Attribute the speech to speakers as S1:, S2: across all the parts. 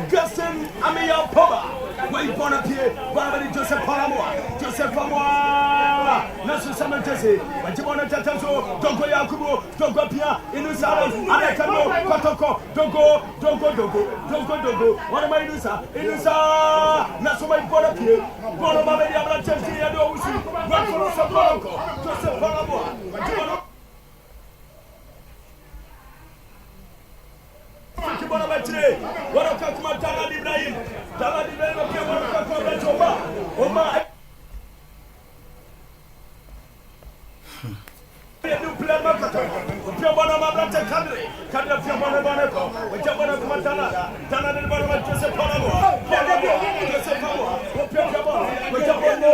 S1: Gustin, I'm your Poba. Where you born up here? Barabadi Joseph Palamoa. Joseph Palamoa. Nasu Samantese. When you want to tell so, don't go Yakubo, don't go Pia, Inusa, Anakamo, Kotoko, don't go. What am I doing, sir? Inusa, Nasu, my born up here. Born up by the other Chelsea and Osu. Run for us, Joseph Palamoa. What a customer, Tala Ibrahim, okay, what a customer, Oma. You play Makata, Piabana Mabrata Cadre, Cadre Piabana Banaco, which are one of Matana, Tana de Barama Joseph Palamo, Joseph Palamo, Piabana, which are one of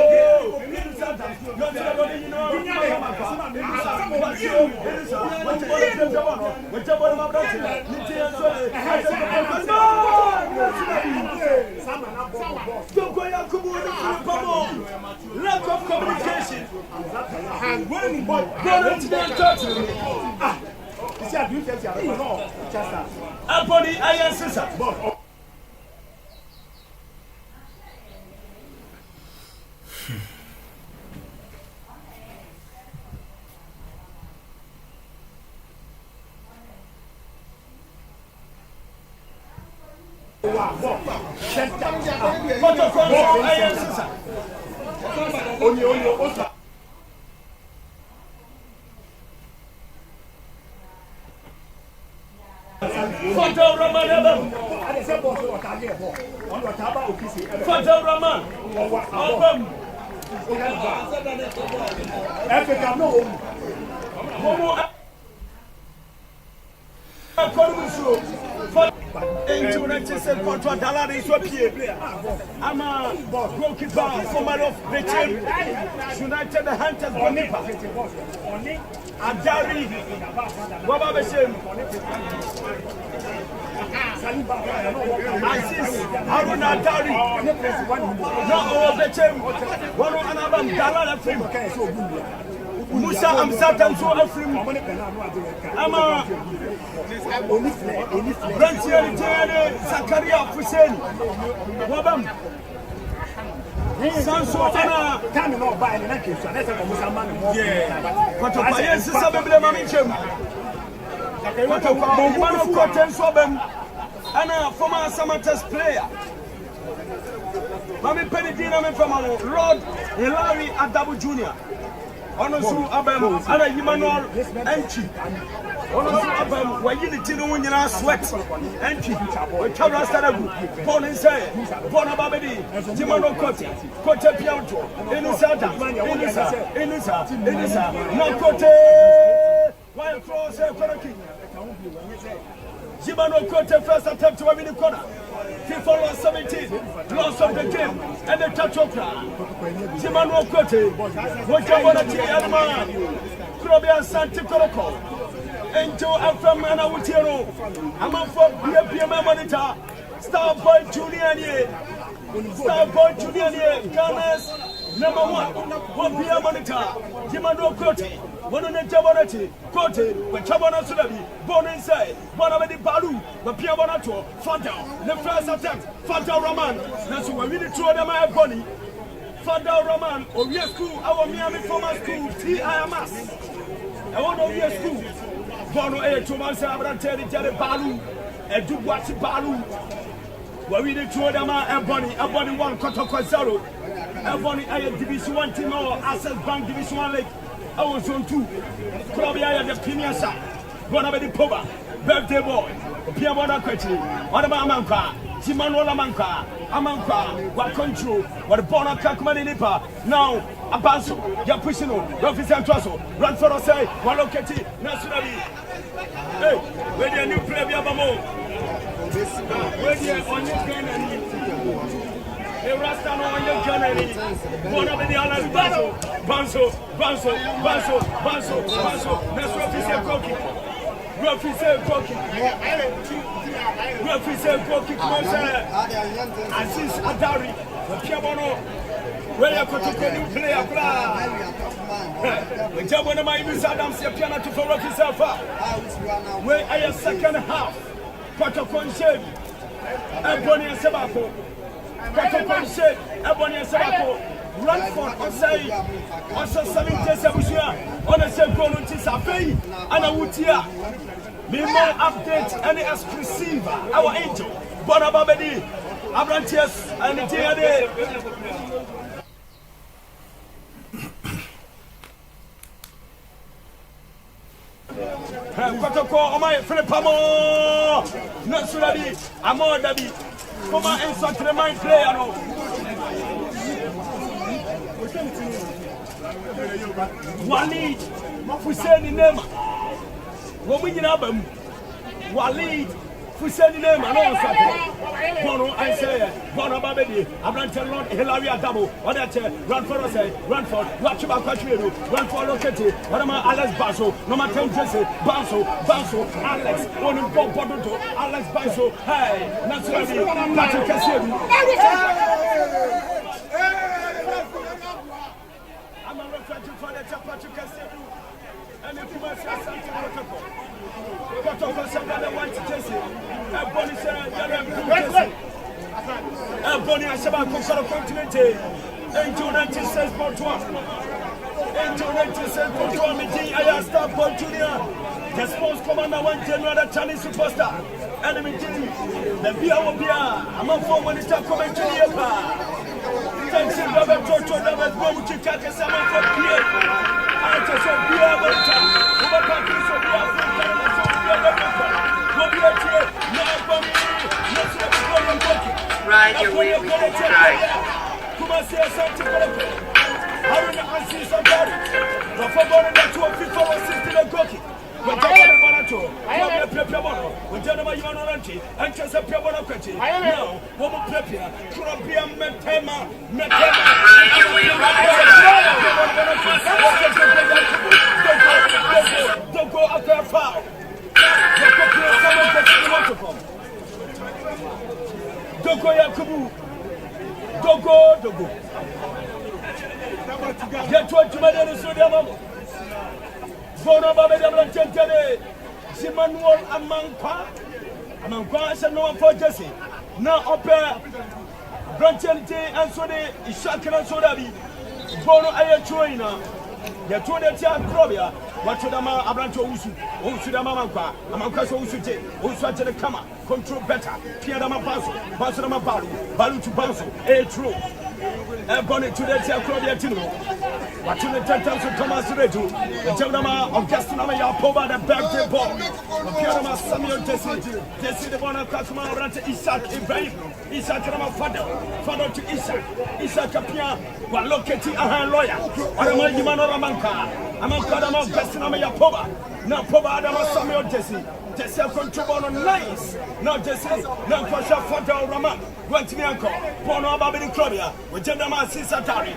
S1: lack of communication. Ebony, I am sister. I'm a goalkeeper, former of the team, United Hunters Bonipa, Adari, Wababeshem, Aziz, Haruna Adari, no, Bechem, one of another Dala Film. Musa Amsatan so Afrim. I'm a Brantier Zakaria Hussein. Wabam. Sanso Anna. Time not by the next one. That's a Musaman. Yeah. But I yes, Sabble Mamichem. What a one of Cotton Swabem. Anna, former Samatas player. Mammy Penny from Lord Hilary Adabu Jr. Onosu Abem, Ana Emmanuel, Enchi. Onosu Abem, where you didn't know when you sweat. Enchi, with Tara Starabu, Bon inside, Bonababedi, Timano Cote, Cote Pianto, Inusata, Inusa, no Cote, while cross a Koraki. Jimano Cote first attempt to win the corner. FIFA lost 17, loss of the game, and the touch-over. Jimano Cote, what you want to see, Edman, Asante Kotoko, Angel FM and Awutiero, I'm a for BPM monitor, Starboy Junior, Ghana's #1, PM monitor, Jimano Cote. One on the Jabonati, Cote, when Chabana Sulabi, born inside, one of the Balu, the Piabonato, Fanta, the first attempt, Fanta Roman, that's what we really throw them at Ebony. Fanta Roman, or yes, school, our Miami former school, TIMS. I want to be school. Bono A, 2 months, Abrante, Balu, and Dubuachi Balu. Where we really throw them at Ebony 1, Kotoko 0. Ebony A, Division 1 team or Access Bank Division 1 League. I was on 2. Probably the Premier Sa. Bonabedi Poba. Birthday boy. Piamona Quetty. What about Amanka? Simanola Manka. Amanka. What control? What Bona Kakman Nipa. Now, Abanso. Yapushino. Rofis and Trasso. Run for us. Waloketi. Nationally. Hey, where the new player Yabamo? Where the on your gun and Rasta on your gun. One of the others, Banso. That's Rofis Koki. Rofis Koki. Aziz Adari. Piabono. Where you could take a new player. When Jabba my Miss Adams, your piano to follow himself up. Where are your second half? Kotoko Shade, Ebony and Sabako. Kotoko Shade, Ebony and Sabako. Run for Osai, Osa 7 days of Bushia, on a second notice of Bay, and a Wutia. Be more updates and exclusive. Our angel, Bonababedi, Abrantius, and the Tiade. Kotoko, my Philippamo, Nasuradi, Amor Dabi, come on and such a mind player. Walid, Fuseni Nema, Women Album, Walid, Fuseni Nema, no Saturday. Bono, I say, Bono Babedi, Abrantel Lord, Hilaria Double, what I say, run for us, run for, watch about Quatriano, run for Locati, what am I, Alex Basso, no matter Jesse, Basso, Alex, one in Bodo, Alex Basso, hey, naturally, Patrick Cassidy. I'm a refugee for the Patrick Cassidy, and if you must have Asante Kotoko. Kotoko somebody wants to Jesse, Ebony said, Jesse. Ebony and Sabah Kosara Continent, Angel 96.1. Angel 96.1, Miji, Ayasta, Paul Junior, the sports commander, one general Chinese superstar, enemy Jimmy, the Bia will be I'm a former minister coming to the thanks to Robert Toto, Robert Bomuchika, Sama for Pierre. I just saw Bia Volta, over Patrice of Bia Volta,
S2: Ride your wheel with the drive.
S1: Kumasi Asante Kotoko. Haruna Ansi Sabari. The football that you have before was 60 Goki. When Jabba Bonato, I am a Piabono, when Janama Yonoranti, and just a Piabono Quetti. Now, Woman Pepia, Trapia Metema,
S2: Ride your wheel with the drive.
S1: Don't go after a foul. Dogo Yakubu, Dogo. Get what you made in Sudama. Bono Babeda Blanchente, Simanuel Amankwa, is a no one for Jesse. Now, Opera Blanchente and Sode, Ishaka and Sodabi, Bono Ayachuina, Yatuda Probia. Watchodama Abranto Usu, Usudama Manka, Amankaso Usute, Uswache the Kama, control better, Piadama Basso, Basama Balu to Basso, true. Ebony to the Claudia Tino, watching the 10 times with Thomas Redu, the Jodama of Gastonama Yapoba, the birthday ball, the Piadama Samuel Jesse the one of Kasuma Ranta Isaac Ibrahim, Isaac father to Isaac Kapia, while locating a lawyer, or a Manimano Manka, Amankadama Gastonama Yapoba, now Poba Adama Samuel Jesse control on nice, now Jesse, now Pasha Fata Rama, went to me uncle, Bono Babin Claudia, with Jendama Asisatari,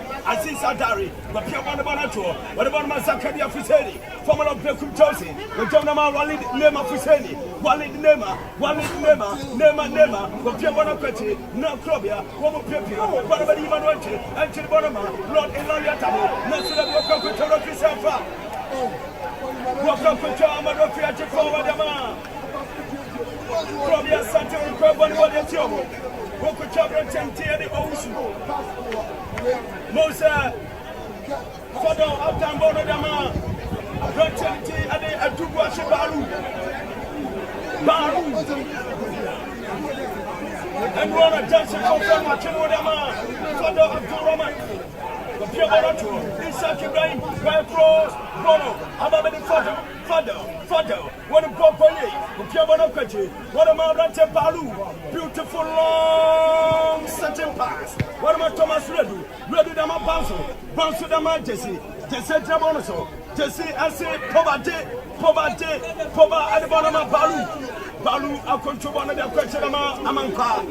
S1: but Piabana Bonato, what about Masakadia Fuseni, former of Bekum Tosi, with Jendama Walid Nema Fuseni, Walid Nema, but Piabana Quetti, no Claudia, Womo Pepia, whatever you want to, and Chibonama, Lord Elariatamo, National Welcome to Torofisafa. Welcome to Chamado Fiat forward the man. Probably a Saturday Carbon what it's your Woko Chabra Tentia the Ocean. Mosa Fodo of Tambono Dama. Abranti and a Duguashi Baru. And one of Johnson from Machinodama. Fodo of Toroman. The Piabonato, Isaac Ibrahim, by Cross, Bono, Ababedi Fado, what a properly, the Piabonato, what a Marante Palu, beautiful long setting pass, what a Thomas Redu Dama Banso Dama Jesse Trabonoso, Jesse Ase Poba Adabonama Balu, a control of the question Amanka,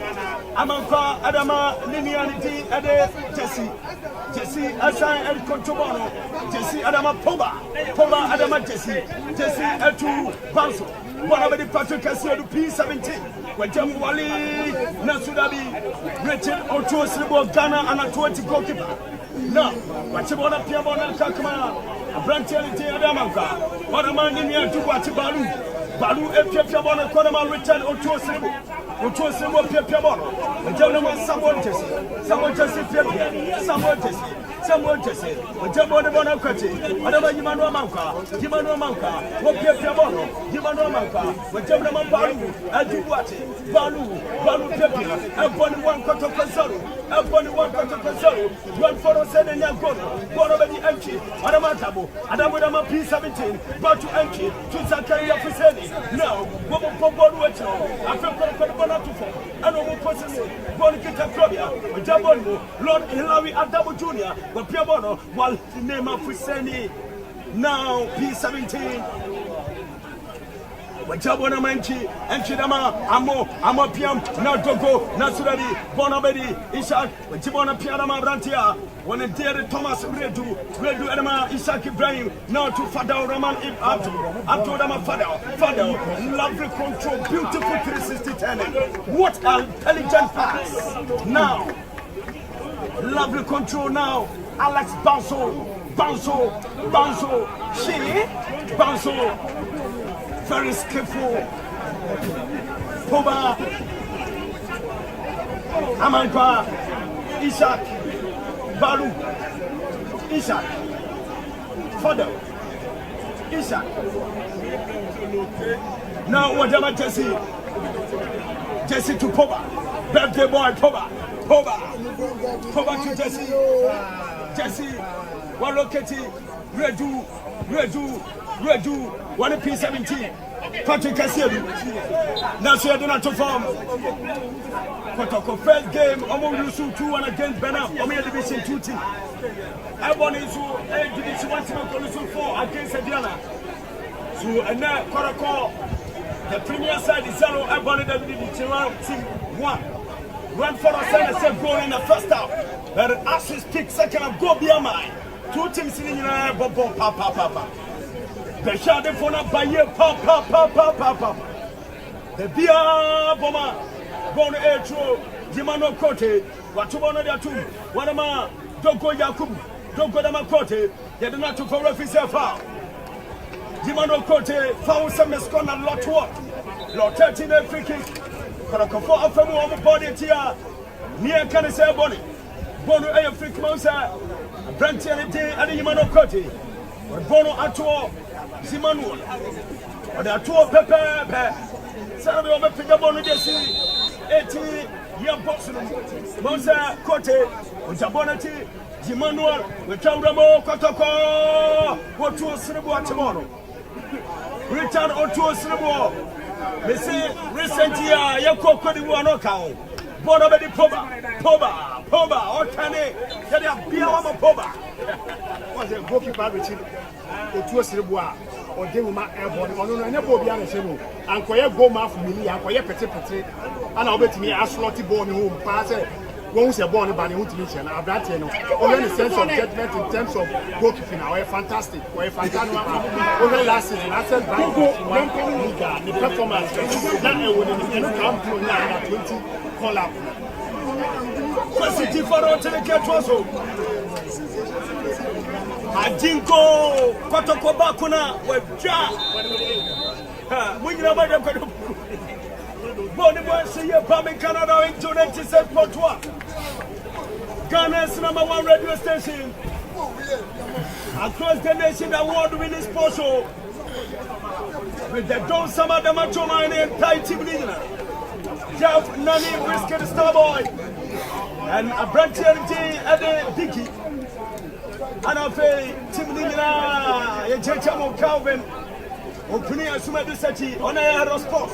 S1: Adama, linearity, Ade, Jesse, Asai, and Controbono, Jesse, Adama, Poba, Adama, Jesse, Atu, Banso, one of the Patrick Cassidy P17, when Jamwali, Nasudabi, Richard, Ocho, Ghana, and a 20 goalkeeper. Now, what you want to pay about that Kakama? A branch of the Adamanka. What a man in here to watch Balu. Balu, if you have on a Konama return or to a symbol. Or to a symbol of Piamono. The gentleman, someone just someone just say, when Jabon Bona Quetti, whatever you man Manka, Jimano Manka, what Piamono, Jimano Manka, when Jabon Balu, and you watch it, Balu, Pepia, and 1 quarter console, and 1 quarter console, 1 for us and Yankono, one of the empty, Adamatabo, Adamama P17, brought to empty, to Zakari Afiseni. Now, Bobo Pobonueto, after Bonatufo, and over Possession, Bonikita Probia, Jabon, Lord Hilary Adamo Jr., but Piamono, while the name of Fuseni, now P17. Wajabona Manchi, and Chidama, Amo Piam, Nadogo, Nasurabi, Bonabedi, Ishak, Wajibona Pianama Brantia, when a dear Thomas Redu, Edema, Ishak Ibrahim, now to Fadao Raman Abdu Dama Fadao, lovely control, beautiful 360 turning. What an intelligent pass! Now, lovely control now, Alex Banso, very skillful. Poba, Amanka, Ishak, Balu, Ishak, Fodder, Ishak. Now whatever Jesse to Poba, birthday boy Poba to Jesse, Waloketi, Redu, 1 P17. Patrick Cassidy. Now she had not to form. Kotoko first game, Omo 2-1 against Benham, Omo Division 2 team. Ebony is Division 1 team, 4 against Diana. So, and now Kotoko, the premier side is 0, Ebony Division 1 team 1. Run for us and a safe goal in the first half. But assist kick second half, go beyond mine. 2 teams sitting in a bobo, papa. The shade for not by you, papa. The beer bomber, born a true, Jimano Kote, what to one of their 2, one of my Doko Yakubu, Doko Damakote, they do not to for referee foul. Jimano Kote found some escon and lot what? Lot 13 free kick. Korokofo afemu on body tia. Near can say Ebony. Bono a free monster. Branch and Jimano Kote. Bono Atuo. Zimanuel, or the 2 Pepe, Saturday over Pigabon, 80 year boxing, Monza, Cote, Jabonati, Zimanuel, with Tauramo, Kotoko, what to a Sribo tomorrow. Return or to a Sribo. They say recent year, Yako Kodiwano count. Bonabedi Poba, or can they have Biama Poba? Was a goalkeeper reaching to a Sriboa. Or they will my airborne or no, never be on a show. And Koya go mouth me, and Koya petit, and I'll bet me a slotty born home, pass it. Once you're born about the ultimation, I've got only the sense of judgment in terms of goalkeeping. We're fantastic. We're fantastic. Over last season, I said, the performance that I would come to now 20 call up. Positive for all to the get also. Ajinko Kotoko Bakuna webja. When you about them Boni see you coming Canada into 97.1. Ghana's #1 radio station. Across the nation, the award-winning sports show with the Don Sama the Macho Man and Tai Tiblina. Jeff Nani Brisket Starboy and a branch at the Dicky. And I'll pay Tiblina, a Chechamo Calvin, opening a Suma Disati on a sport.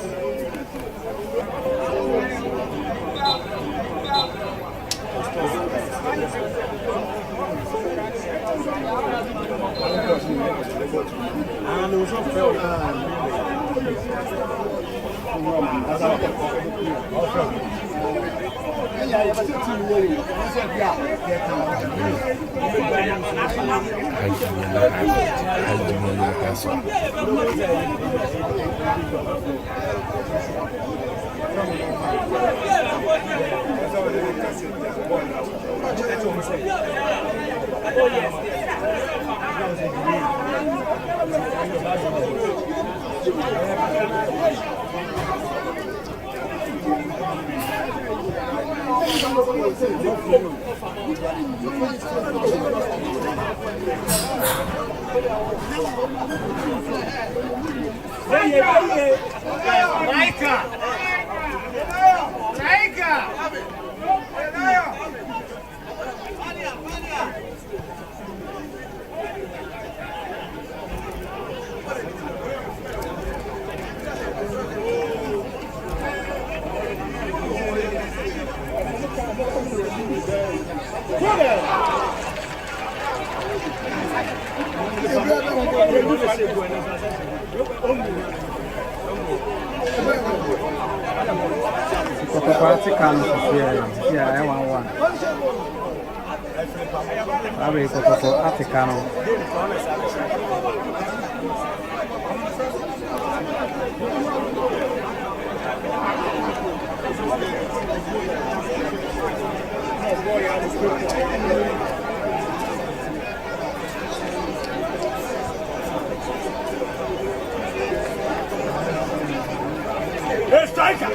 S1: Striker!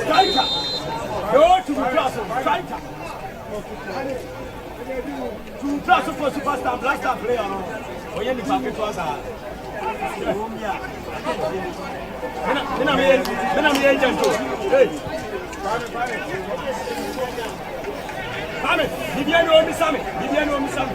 S1: Striker! Go to the class of striker! To class of superstar, blaster player. Oh, yeah, the packet was a. Then I'm the agent. Hey! Sammy! Did you know me, Sammy? Did you know me, Sammy?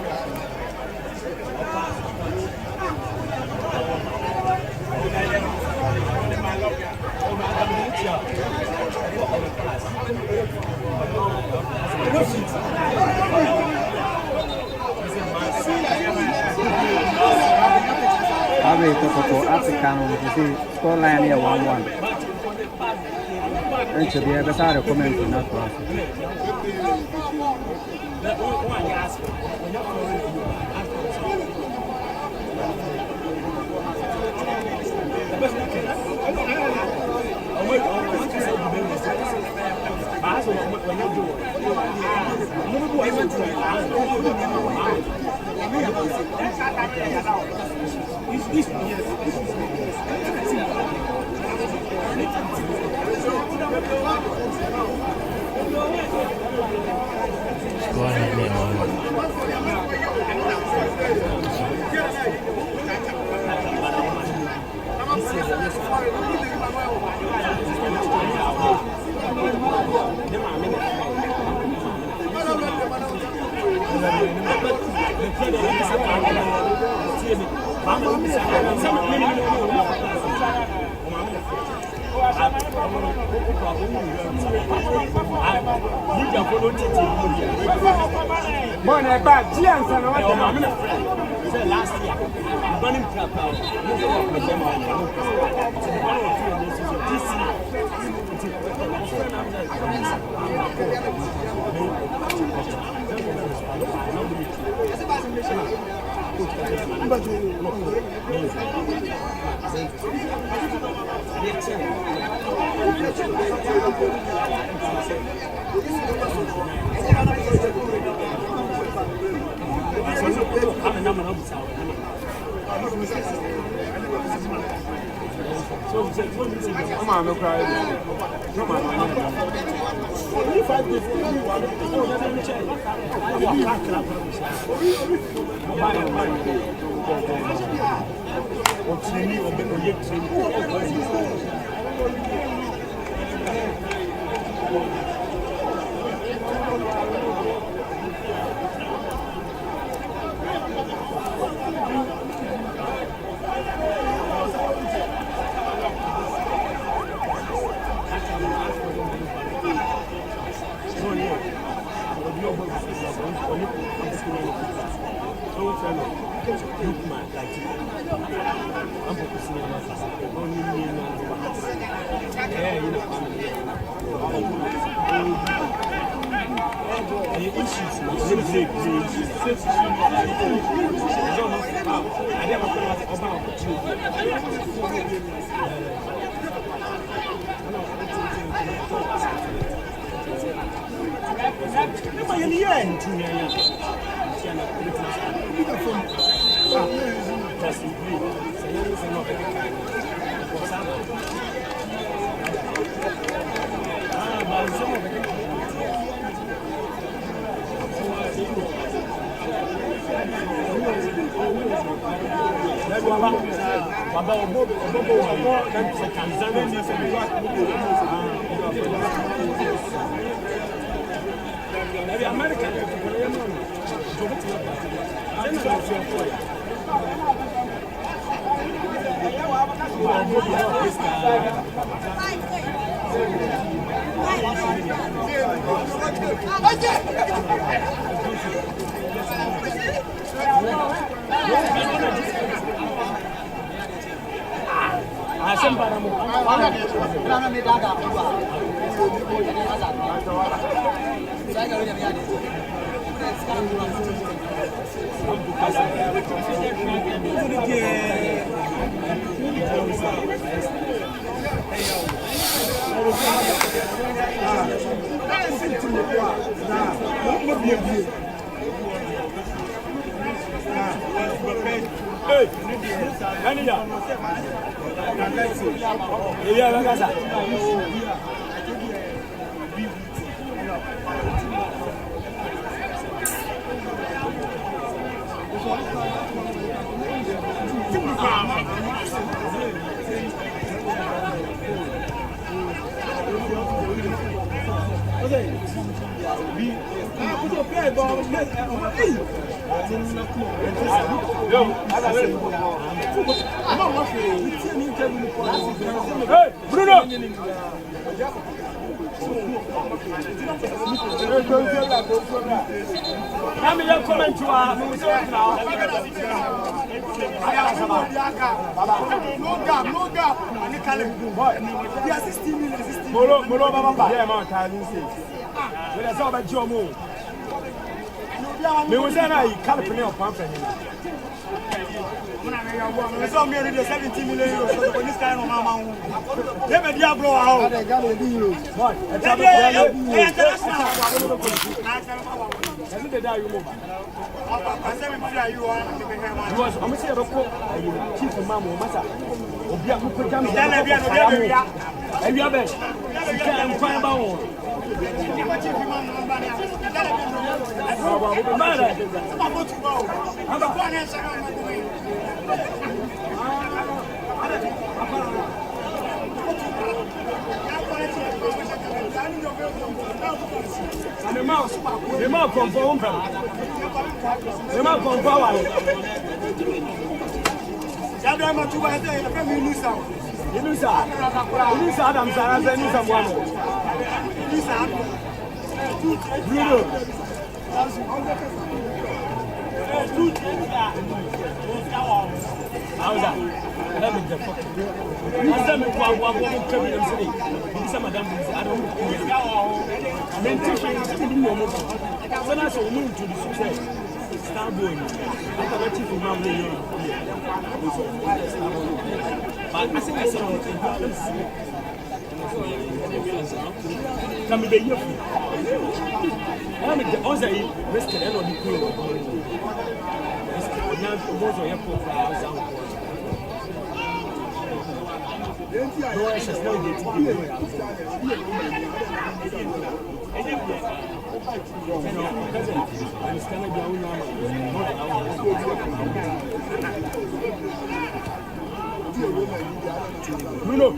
S3: Abe Kotoko African, you see, scoreline here 1-1. And to be able to comment in that process.
S4: Last year, running club
S1: Come on, no cry. Come on, only 5 days. Bruno,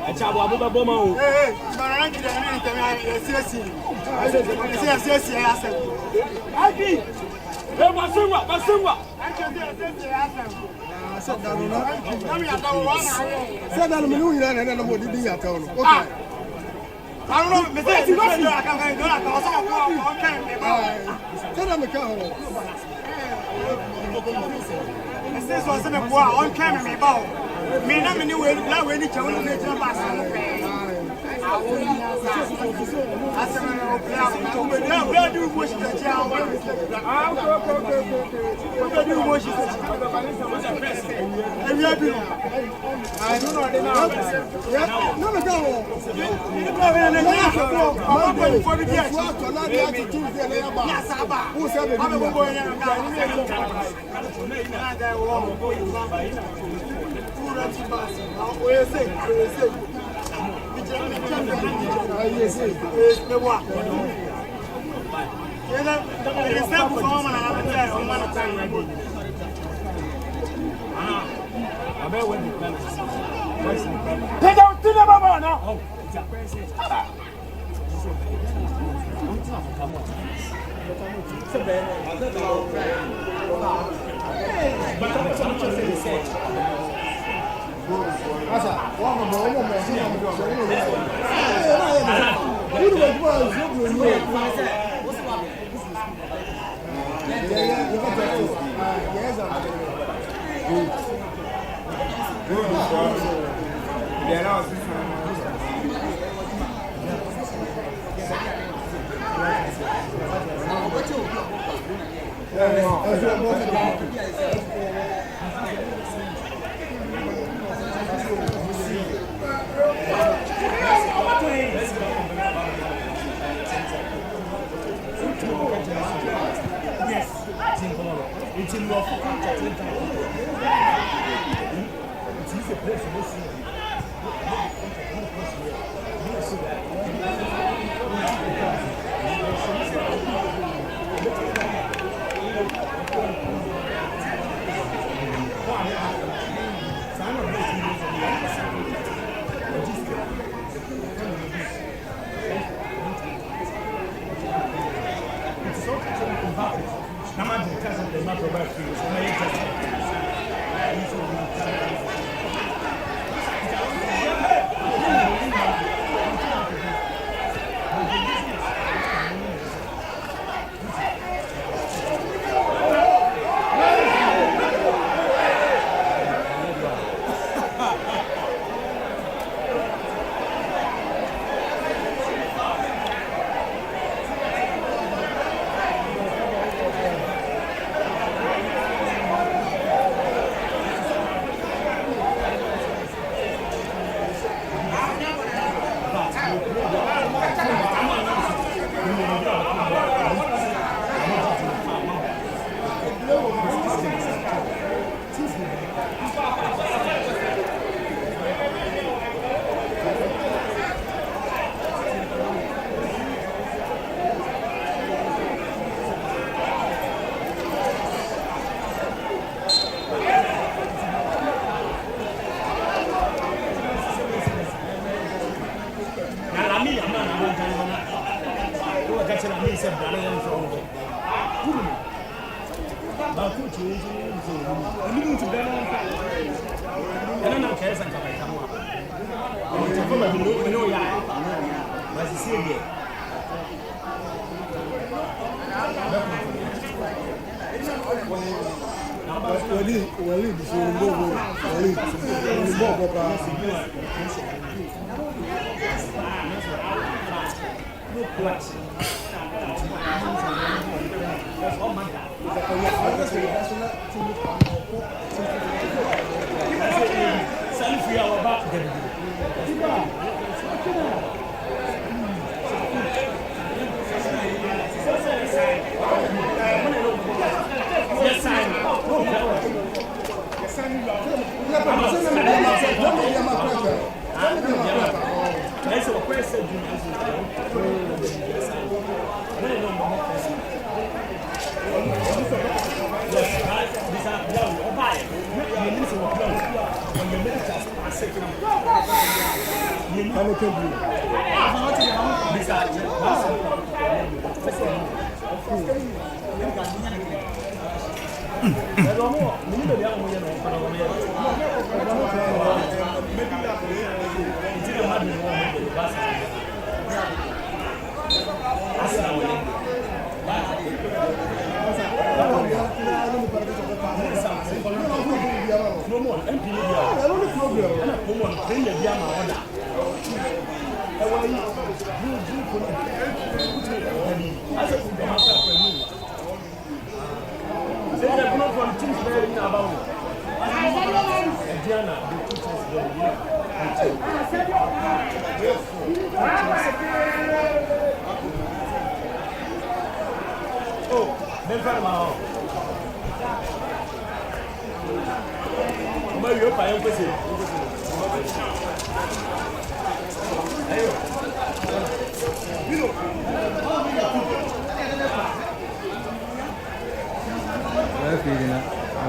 S1: I tell you about Bomo. Hey,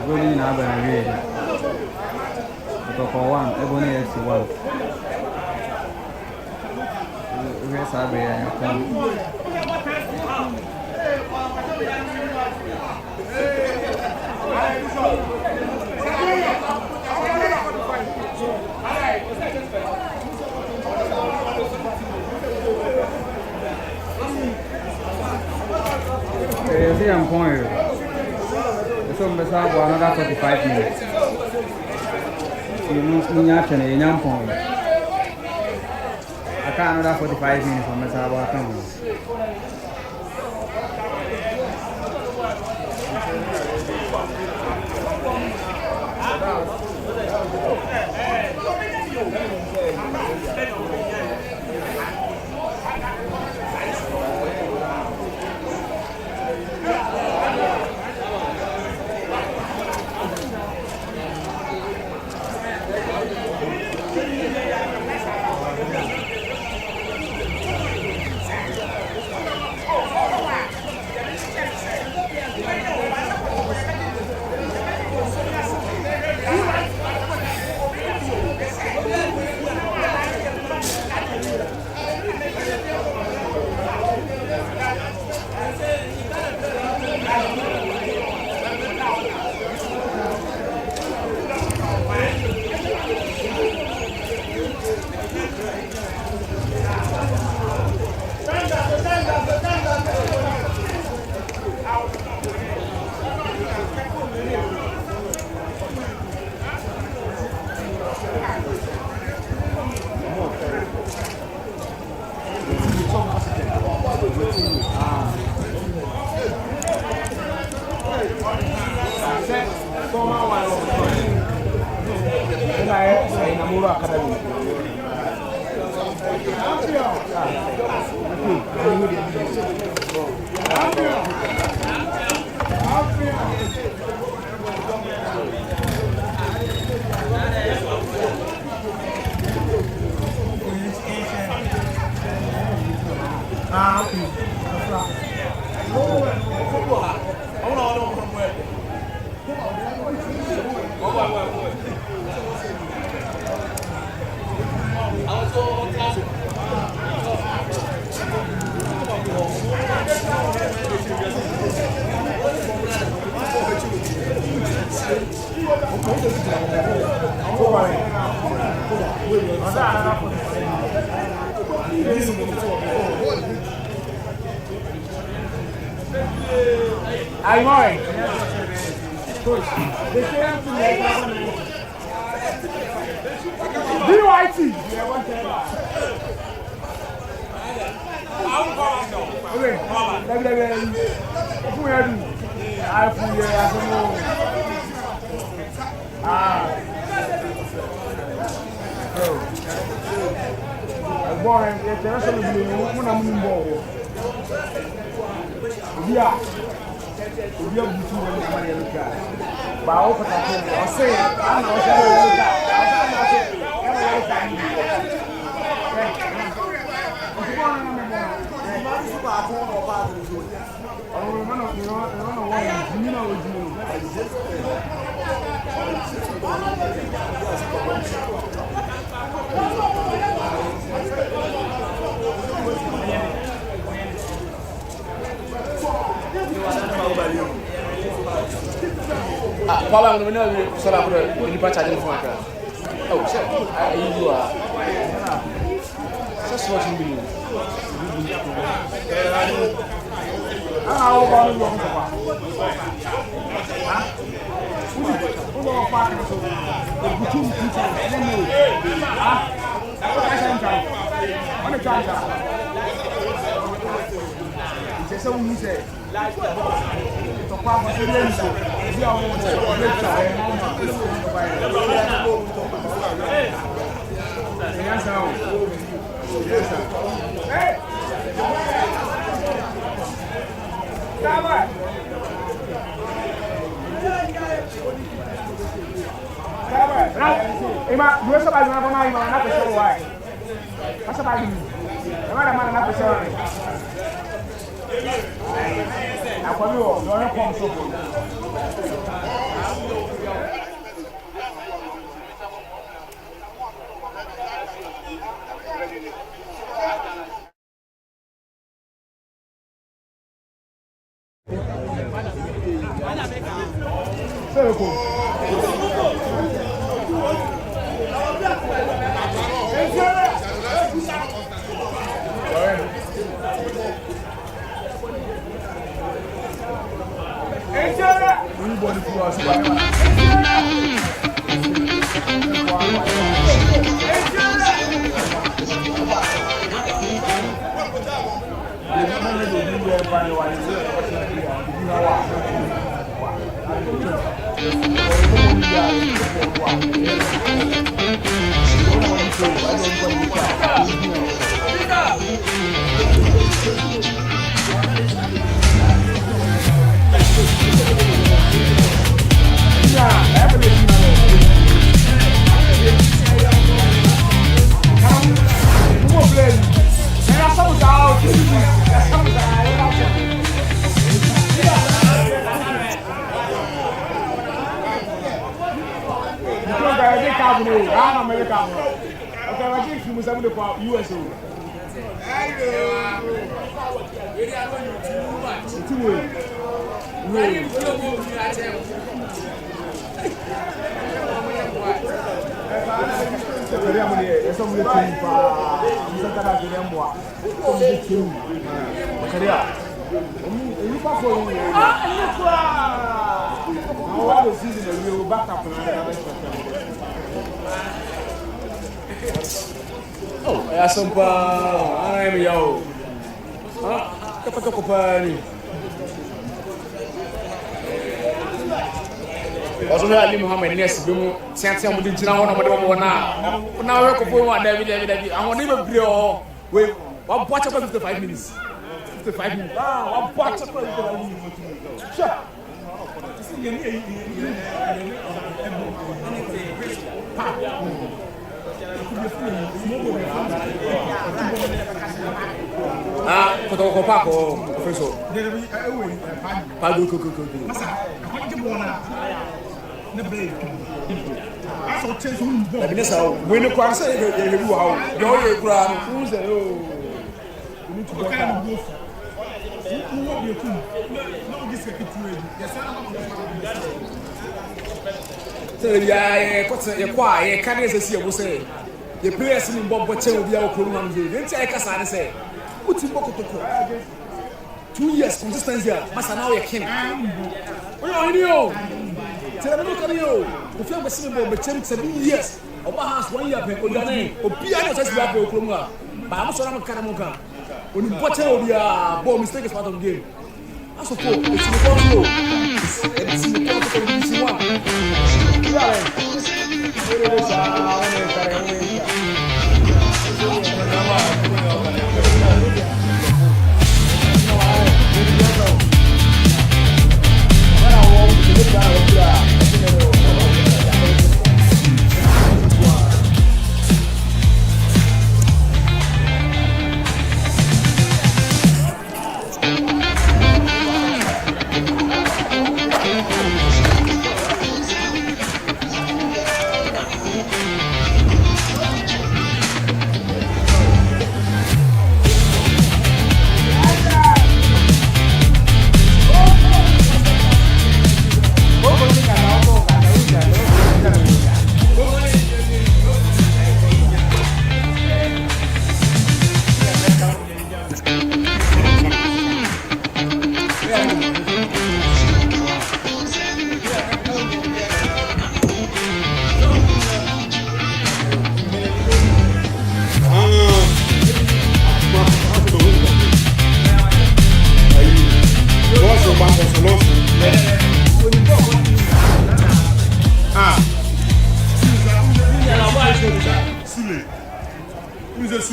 S3: Ebony na Ebony Kotoko 1, Ebony FC 1. Where's I'm going. So another 45 minutes. You know, I can't another 45 minutes from Messaba.
S5: I'm right. Paula, no know so that we need to charge for it. Oh, sir. You are. Just watching me. How about you? On the counter. It's a woman say. So far, my friends, we are all Hey! Come on! Ima, dua sebab mana pemain mana nak pesawat why? Masa pagi, mana mana nak pesawat? Aku ni, orang kongsi pun. Serku. Everybody for us. Oh, Asante, I'm yo. Kotoko pani. Ọsùn náà ní Muhammad nẹ́ẹ̀sì bí mu tíátíá mu di gyina hɔ na ɔmɔdé wɔn náà ɔnà wɔyɛ kɔfɔ mu adabi àwọn ní bɛ biri ɔ wei wà bɔ akyɛ kɔ 55 minutes 55 minutes wà bɔ akyɛ kɔ 55 minutes sure. Kotoko Park or Professor? Pado Koko. When the crowd say you do how you crowd, who's the you need to go down. So, yeah, quiet, can't see what say. The players in Bob Botcher will be our program. Then take us and say, put in Kotoko. 2 years consistency. Must now you can. We are you. Tell me, look at you. If you have a simple but 7 years, over house 1 year, or piano just grab your Kruma. But I'm sure I'm a Karamoka. When you Botcher will be a ball mistake is part of the game. I suppose it's in the control. It's in the control.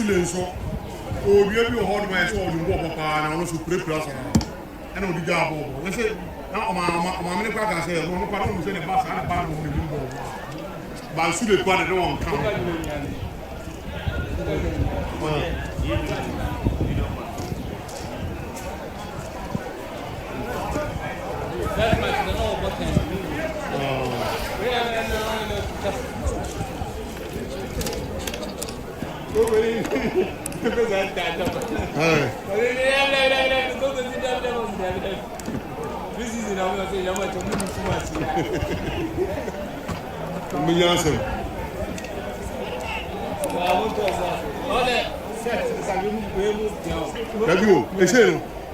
S6: Basile so o bi ebi o hold my so o du go papa na ono so pray so e na o di job o we say na o ma me kwa ka say no kwa no say ne ba sa na ba no me bi bo ba su le kwa de won kan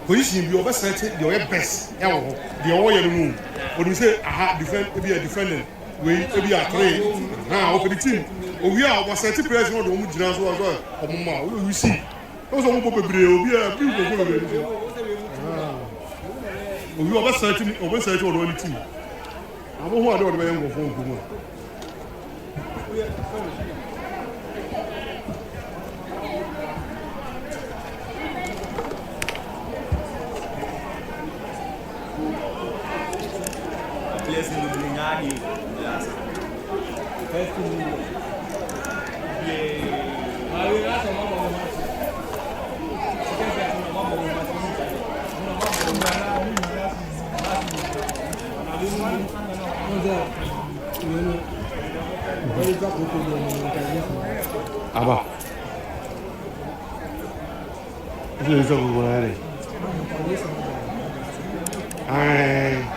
S6: position bi over set the best e wo the owo ye no o do say aha defend be a defendant we be a three ha o for the team o wi a o set press no do mu gina so so o mo ma o wi see o so mo bebre obi a bi go go bebre o wi over set o do ni team amo ho ade o do be ngo fo nkumu Aba. Isso é o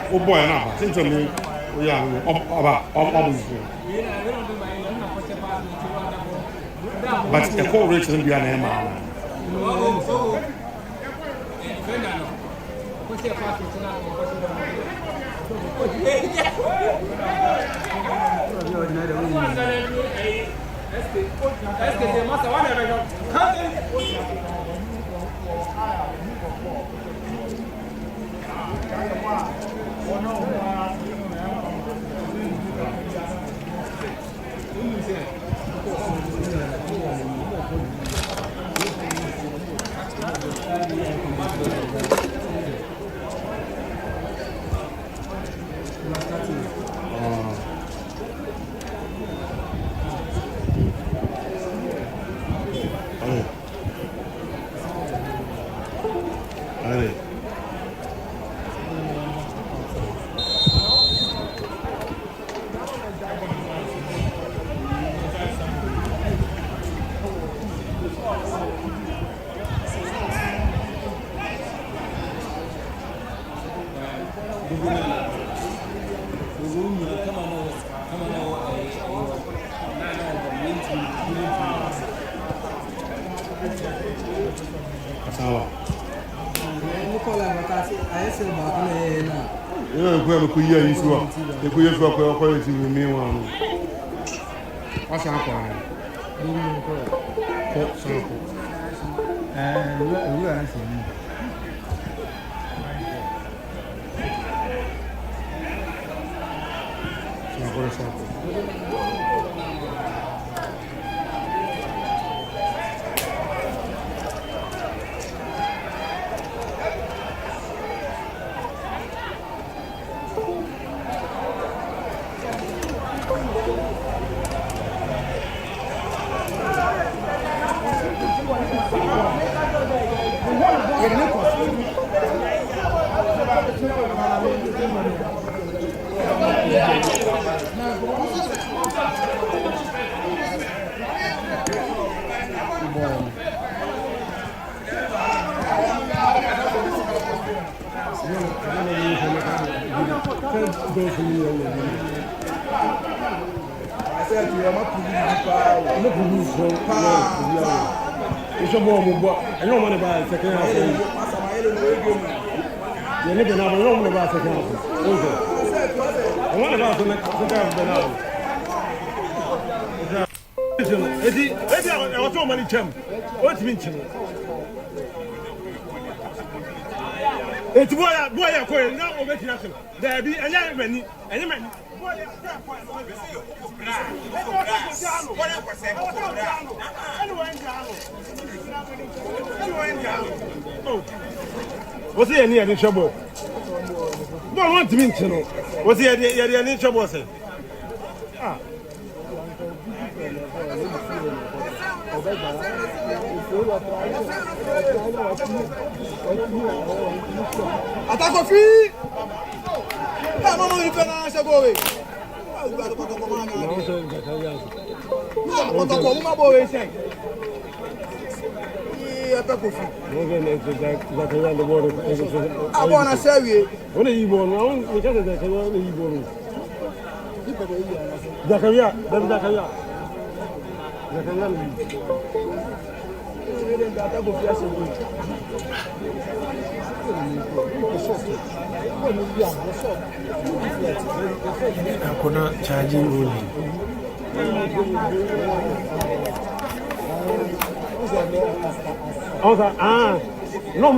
S6: que o boy na ba. Since me o ya aba but the core rate is be an man. Ku yi ayi so a ku ye so akwa ti mi wa no wa sa akwa no ko so ko ru an se ni sa ko
S1: It's boy, coin, now over nothing. There be any many. What's the any trouble? Don't want to mention it. What's the any trouble? Say,
S7: Attaque au fil. Ah, maman, il fait un chapeau. Ah, bon, on a servi.
S1: when are you born? We can't say that you born. Zakaria, that's Zakaria. Akona charging only. No,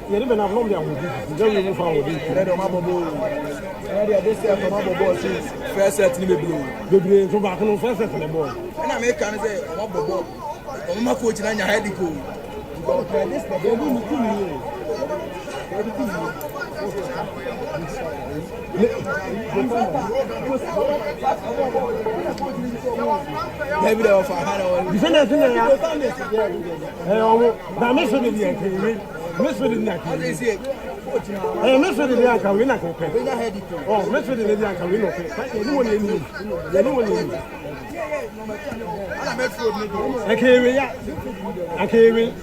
S1: you didn't have long time. You don't even found it.
S7: First set ni beblue.
S1: The brain to back on first set the ball.
S7: And I make can say what bobo. My coach na nya head go. Maybe they offer hand.
S1: You send us in there. Hey, miss for the miss for the neck. Hey, miss for the neck. We not okay. Oh, miss for the neck. We not okay. Anyone you need. Anyone you need. I can't wait.